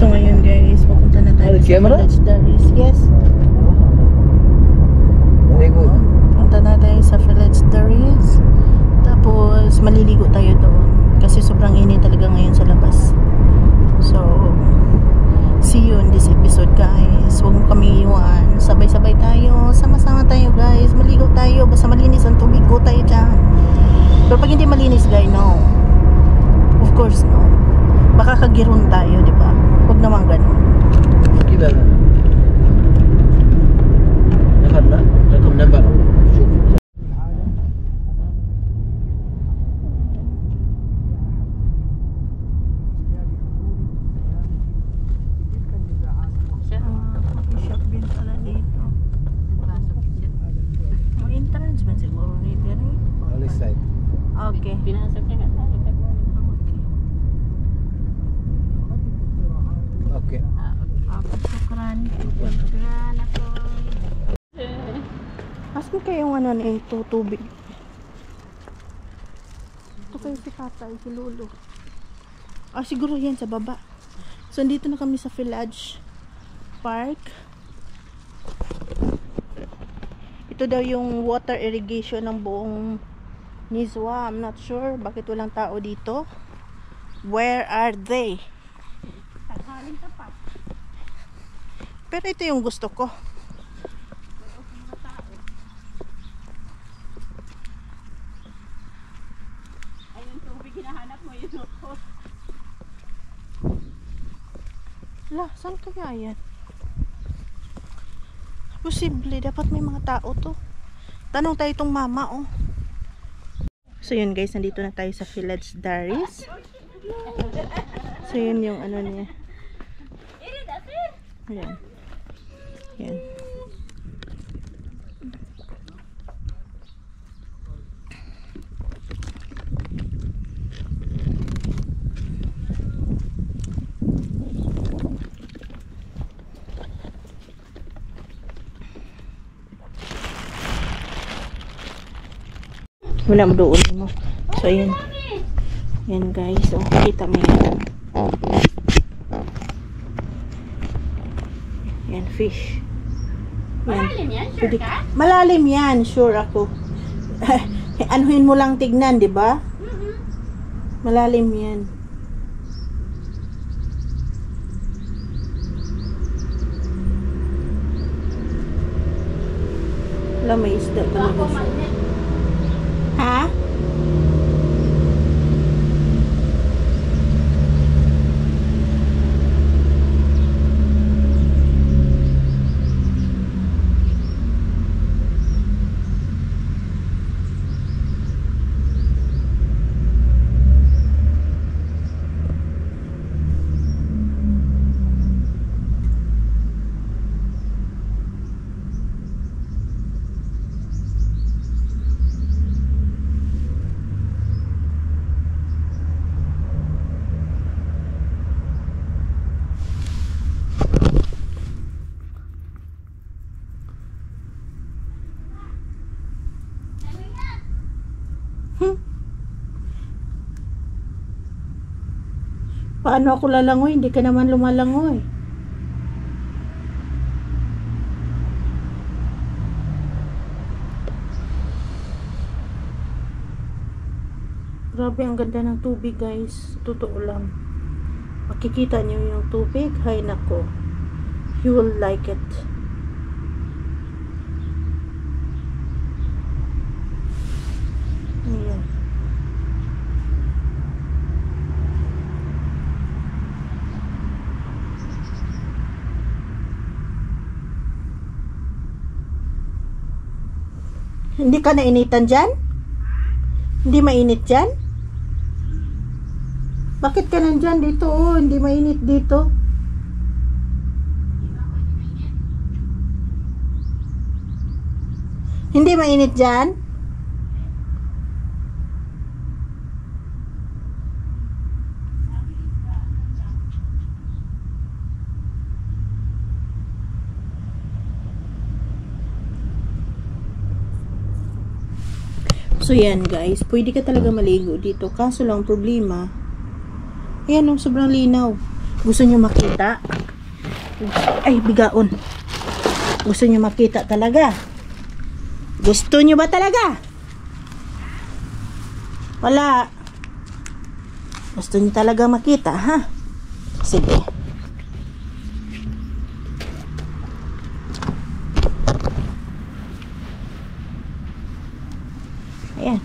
So ngayon guys, pupunta na tayo sa Village Darius. Yes. Very good. Punta na tayo sa Village Darius. Tapos maliligo tayo doon kasi sobrang init talaga ngayon sa labas. So see you in this episode guys. Huwag mo kami iwan. Sabay-sabay tayo. Sama-sama tayo guys. Maligo tayo. Basta malinis ang tubig. Go tayo dyan. Pero pag hindi malinis guys, no. Of course no. Baka kagiron tayo, di ba? Huwag naman ganun. Gila na. Nakar na? Nakam na ba? Shop din pala dito. May entrance ba siguro dito rin? On this side. Okay. Pinasok niya nga tayo. Okay. Sukran. Sukran ako. Asan kayong ano na ito, tubig? Ito kayo si tatay, si Lolo. Ah, siguro yan sa baba. So, dito na kami sa Village Park. Ito daw yung water irrigation ng buong Nizwa. I'm not sure bakit walang tao dito. Where are they? Tanghaling tapat. Pero ito yung gusto ko. Ayun tubig hinahanap mo yun ako. La, saan kaya yan? Posible, dapat may mga tao to. Tanong tayo itong mama, oh. So yun guys, nandito na tayo sa Village Darius. So yun yung ano niya. Ayan. Ayan. Wala mo doon mo. So ayan. Ayan guys. So kita mo yan. Ayan fish. Malalim yan, sure ka? Malalim yan, sure ako. Anuhin mo lang tignan, di ba? Malalim yan. Wala, may isda talaga siya. Ha? Paano ako lalangoy? Hindi ka naman lumalangoy. Grabe, ang ganda ng tubig guys. Totoo lang. Makikita niyo yung tubig. Hay nako. You will like it. Ayan. Hindi ka nainitan dyan? Hindi mainit dyan? Bakit ka nandyan dito? Oh, hindi mainit dito. Hindi mainit dyan? So yan guys, pwede ka talaga maligo dito. Kaso lang problema, ayan oh, sobrang linaw. Gusto nyo makita? Ay, bigaon. Gusto nyo makita talaga? Gusto nyo ba talaga? Wala. Gusto nyo talaga makita, ha? Sige. Ayan.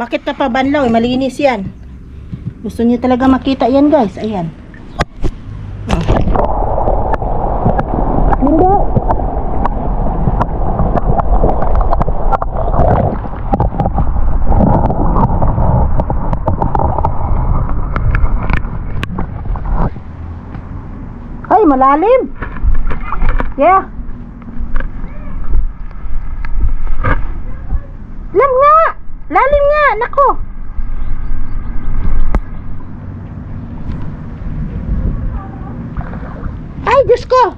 Bakit ka pa banlaw? Malinis yan. Gusto niyo talaga makita yan, guys. Ayan. Hindi. Ay, malalim. Yeah. Lam nga. Lalim nga, nako. Ay, Diyos ko.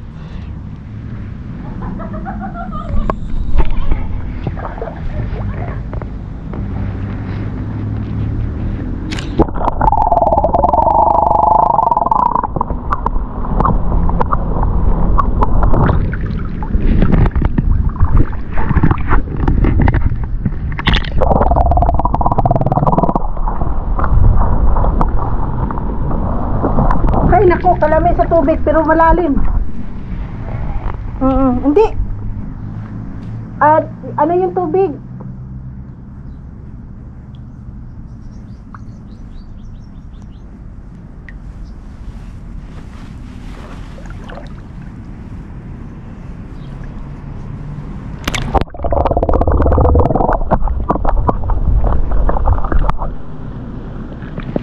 Nako, kalamay sa tubig pero malalim. Hindi. At ano yung tubig?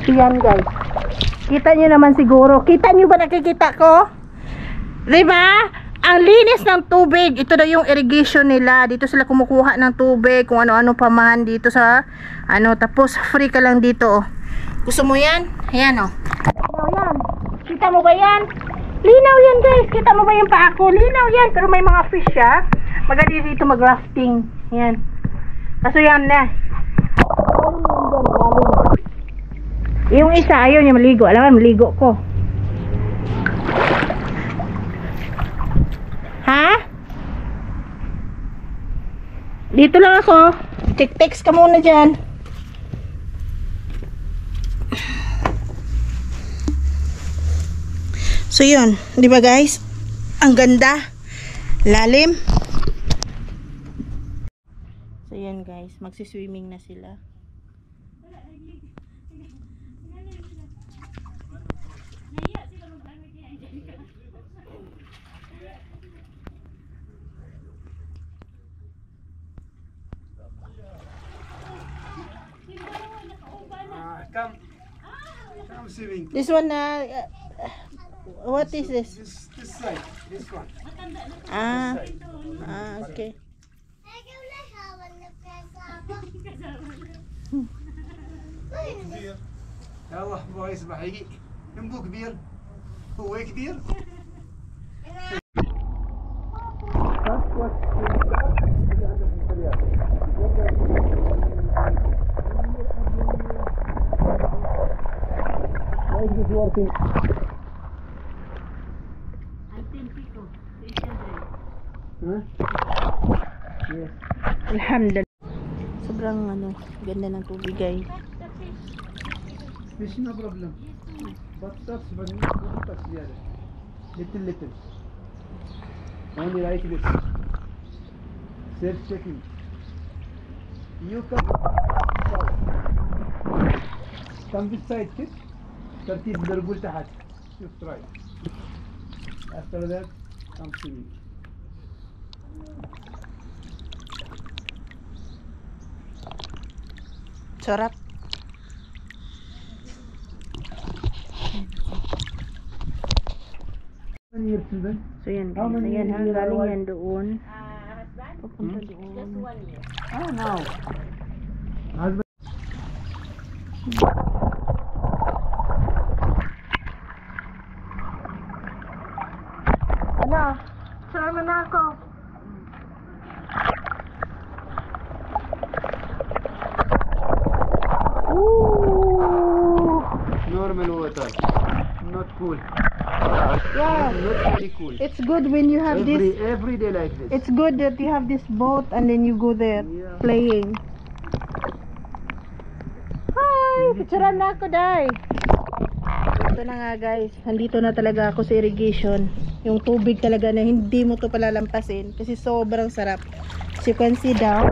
Yan, guys. Kita nyo naman siguro. Kita nyo ba, nakikita ko? Diba? Ang linis ng tubig. Ito daw yung irrigation nila. Dito sila kumukuha ng tubig. Kung ano-ano pa man dito sa ano. Tapos free ka lang dito. Gusto mo yan? Ayan o. Linaw yan. Kita mo ba yan? Linaw yan, guys. Kita mo ba yung paa ko? Linaw yan. Pero may mga fish siya. Maganda dito mag-rafting. Yan. Kaso yan na. Yung isa, ayaw niya maligo. Alam mo, maligo ko. Ha? Dito lang ako. Text ka muna dyan. So yun, di ba guys? Ang ganda. Lalim. So yan guys, magsiswimming na sila. Come swimming. This one, what is this? This side, this one. Okay. يلا بغا يسبح يجي ينبو كبير هو كبير Alhamdulillah. Sobrang ganda ng tubig guys. Fish no problem. But touch little. Only like this. Self checking. You come this side, kid. ترتيب دربول تحت. شوف try. After that, come to me. Sarap. So yan guys, ayan ha, galing yan doon. Papunta doon. Oh no. Na, sama na ako. Ooh. Normal water. Not cool. Yeah. Not very cool. It's good when you have this. Every day like this. It's good that you have this boat and then you go there Yeah. playing. Hi! Picturean na ako, Day. Ito na nga guys, nandito na talaga ako sa irrigation. Yung tubig talaga na hindi mo to palalampasin kasi sobrang sarap. As you can see down,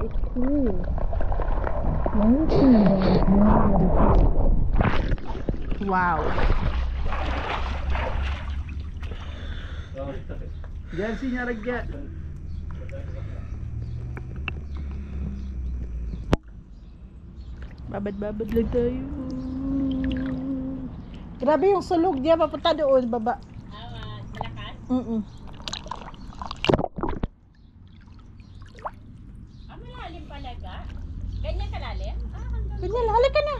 it's cool. Wow. Jersey niya ragyan. Babad-babad lang tayo. Grabe yung sulog niya, papunta doon, baba. Malakas. Malalim palaga. Ganyan kalalim? Hanggang Ganyan, halika na.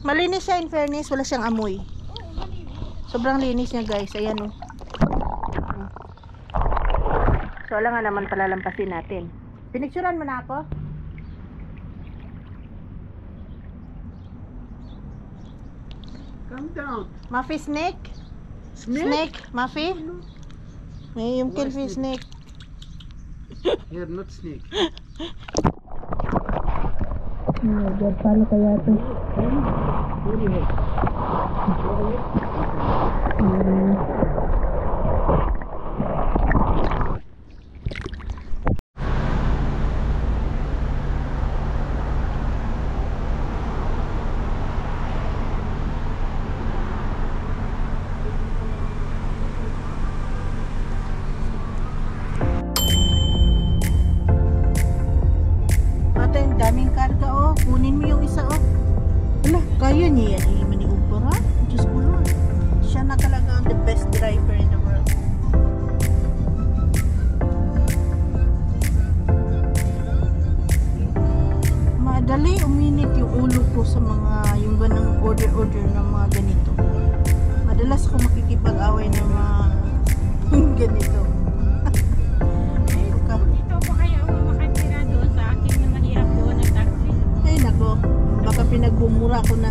Malinis siya in fairness, wala siyang amoy. oo, malilim. Sobrang linis niya guys, ayan o. So wala nga naman palalampasin natin. Pinicturan mo na ako? Come down. Muffy snake? Snake? Muffy? May yung Why kilfi snake. Here, not snake. Oh my God, paano kaya ito? Ate, ang daming karga oh. Kunin mo yung isa oh. Wala, kaya niya yan. Hindi man i-Uber ha? Diyos ko Lord. Siya na talaga ang the best driver in the world. Madali uminit yung ulo ko sa mga yung ganang order ng mga ganito. Madalas ko makikipag-away ng mga ganito. Dito po kayo makatira doon sa akin na mahirap doon ng taxi. Ay nako, baka pinagbumura ko na.